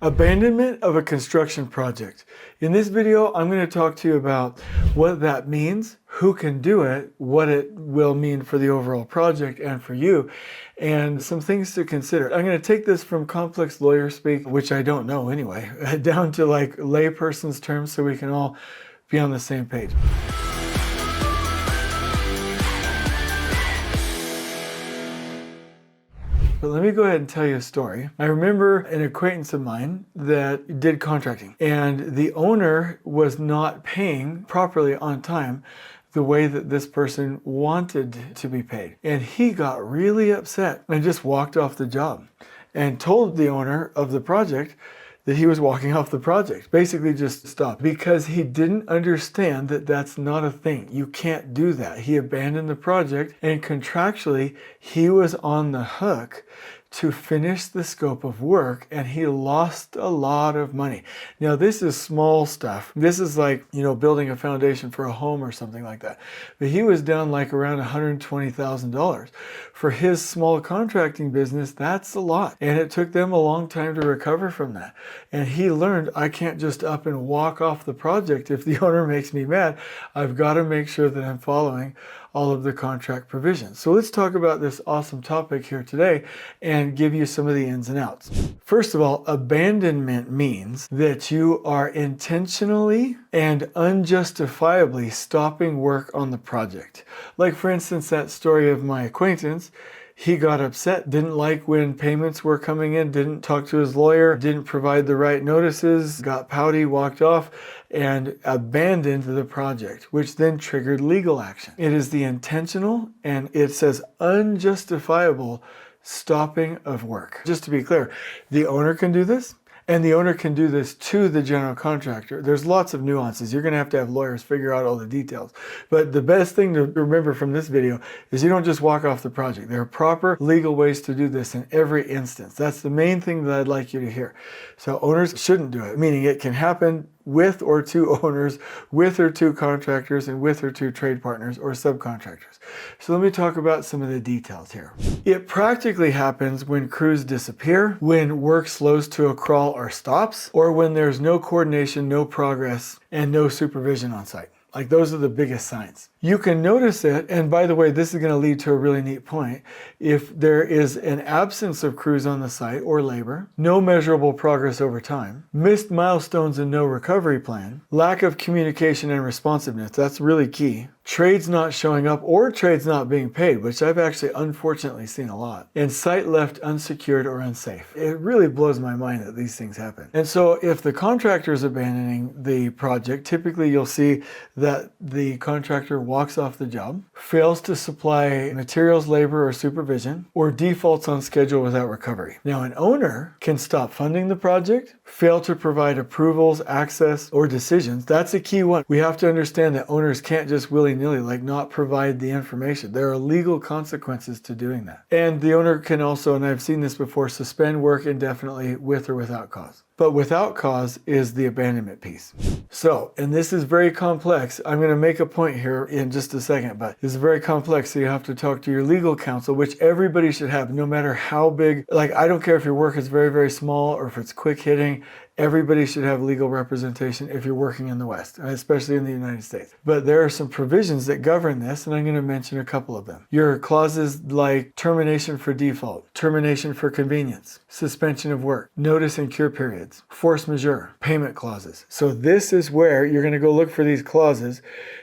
Abandonment of a construction project. In this video, I'm going to talk to you about what that means, who can do it, what it will mean for the overall project and for you, and some things to consider. I'm going to take this from complex lawyer speak, which I don't know anyway, down to like layperson's terms so we can all be on the same page. But let me go ahead and tell you a story. I remember an acquaintance of mine that did contracting, and the owner was not paying properly on time the way that this person wanted to be paid. And he got really upset and just walked off the job and told the owner of the project that he was walking off the project. Basically just stopped because he didn't understand that that's not a thing. You can't do that. He abandoned the project, and contractually he was on the hook to finish the scope of work, and he lost a lot of money. Now this is small stuff. This is like, building a foundation for a home or something like that. But he was down like around $120,000. For his small contracting business, that's a lot. And it took them a long time to recover from that. And he learned, I can't just up and walk off the project if the owner makes me mad. I've got to make sure that I'm following all of the contract provisions. So let's talk about this awesome topic here today and give you some of the ins and outs. First of all, abandonment means that you are intentionally and unjustifiably stopping work on the project. Like for instance, that story of my acquaintance. He got upset, didn't like when payments were coming in, didn't talk to his lawyer, didn't provide the right notices, got pouty, walked off, and abandoned the project, which then triggered legal action. It is the intentional, and it says unjustifiable, stopping of work. Just to be clear, the owner can do this, and the owner can do this to the general contractor. There's lots of nuances. You're going to have lawyers figure out all the details. But the best thing to remember from this video is you don't just walk off the project. There are proper legal ways to do this in every instance. That's the main thing that I'd like you to hear. So owners shouldn't do it, meaning it can happen with or to owners, with or to contractors, and with or to trade partners or subcontractors. So let me talk about some of the details here. It practically happens when crews disappear, when work slows to a crawl or stops, or when there's no coordination, no progress, and no supervision on site. Like those are the biggest signs. You can notice it, and by the way, this is going to lead to a really neat point. If there is an absence of crews on the site or labor, no measurable progress over time, missed milestones and no recovery plan, lack of communication and responsiveness, that's really key. Trades not showing up or trades not being paid, which I've actually unfortunately seen a lot, and site left unsecured or unsafe. It really blows my mind that these things happen. And so if the contractor is abandoning the project, typically you'll see that the contractor walks off the job, fails to supply materials, labor, or supervision, or defaults on schedule without recovery. Now, an owner can stop funding the project, fail to provide approvals, access, or decisions. That's a key one. We have to understand that owners can't just willy-nilly not provide the information. There are legal consequences to doing that. And the owner can also, and I've seen this before, suspend work indefinitely with or without cause. But without cause is the abandonment piece. So, and this is very complex. I'm going to make a point here in just a second, but this is very complex. So you have to talk to your legal counsel, which everybody should have, no matter how big. Like, I don't care if your work is very, very small or if it's quick hitting. Everybody should have legal representation if you're working in the West, especially in the United States. But there are some provisions that govern this, and I'm going to mention a couple of them. Your clauses like termination for default, termination for convenience, suspension of work, notice and cure periods, force majeure, payment clauses. So this is where you're going to go look for these clauses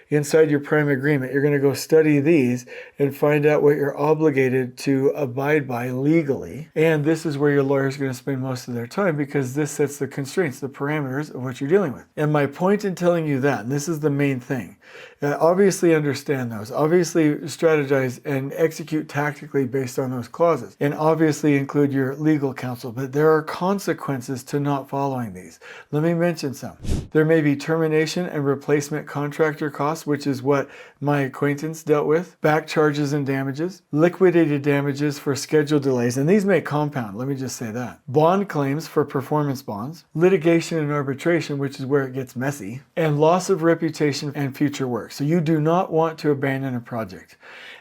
inside your prime agreement. You're going to go study these and find out what you're obligated to abide by legally. And this is where your lawyer is going to spend most of their time, because this sets the constraints, the parameters of what you're dealing with. And my point in telling you that, and this is the main thing, obviously understand those, obviously strategize and execute tactically based on those clauses, and obviously include your legal counsel. But there are consequences to not following these. Let me mention some. There may be termination and replacement contractor costs, which is what my acquaintance dealt with, back charges and damages, liquidated damages for schedule delays, and these may compound, let me just say that, bond claims for performance bonds, litigation and arbitration, which is where it gets messy, and loss of reputation and future work. So you do not want to abandon a project.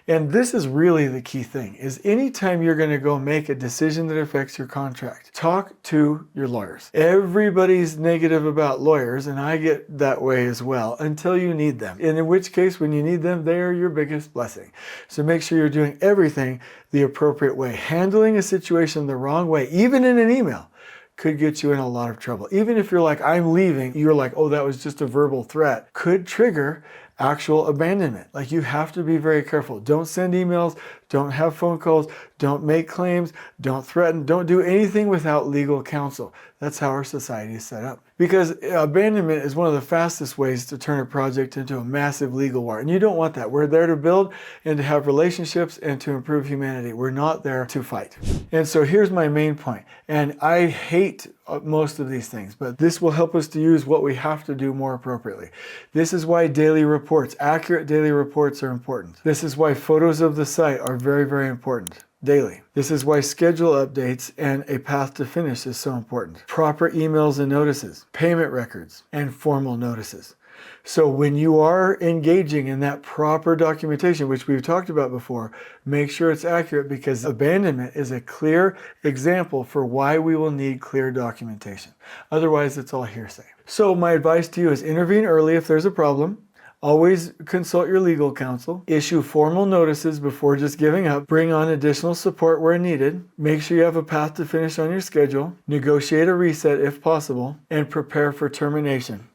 And this is really the key thing, is anytime you're going to go make a decision that affects your contract, talk to your lawyers. Everybody's negative about lawyers, and I get that way as well, until you need them. And in which case, when you need them, they are your biggest blessing. So make sure you're doing everything the appropriate way. Handling a situation the wrong way, even in an email, could get you in a lot of trouble. Even if you're like, I'm leaving, you're like, oh, that was just a verbal threat, could trigger actual abandonment. Like, you have to be very careful. Don't send emails, don't have phone calls, don't make claims, don't threaten, don't do anything without legal counsel. That's how our society is set up. Because abandonment is one of the fastest ways to turn a project into a massive legal war. And you don't want that. We're there to build and to have relationships and to improve humanity. We're not there to fight. And so here's my main point. And I hate most of these things, but this will help us to use what we have to do more appropriately. This is why daily reports, accurate daily reports, are important. This is why photos of the site are very, very important daily. This is why schedule updates and a path to finish is so important. Proper emails and notices, payment records, and formal notices. So when you are engaging in that proper documentation, which we've talked about before, make sure it's accurate, because abandonment is a clear example for why we will need clear documentation. Otherwise, it's all hearsay. So my advice to you is intervene early if there's a problem. Always consult your legal counsel. Issue formal notices before just giving up. Bring on additional support where needed. Make sure you have a path to finish on your schedule. Negotiate a reset if possible. And prepare for termination.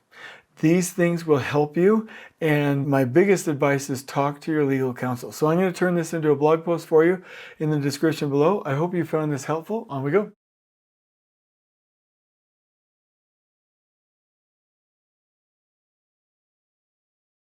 These things will help you, and my biggest advice is talk to your legal counsel. So I'm going to turn this into a blog post for you in the description below. I hope you found this helpful. On we go.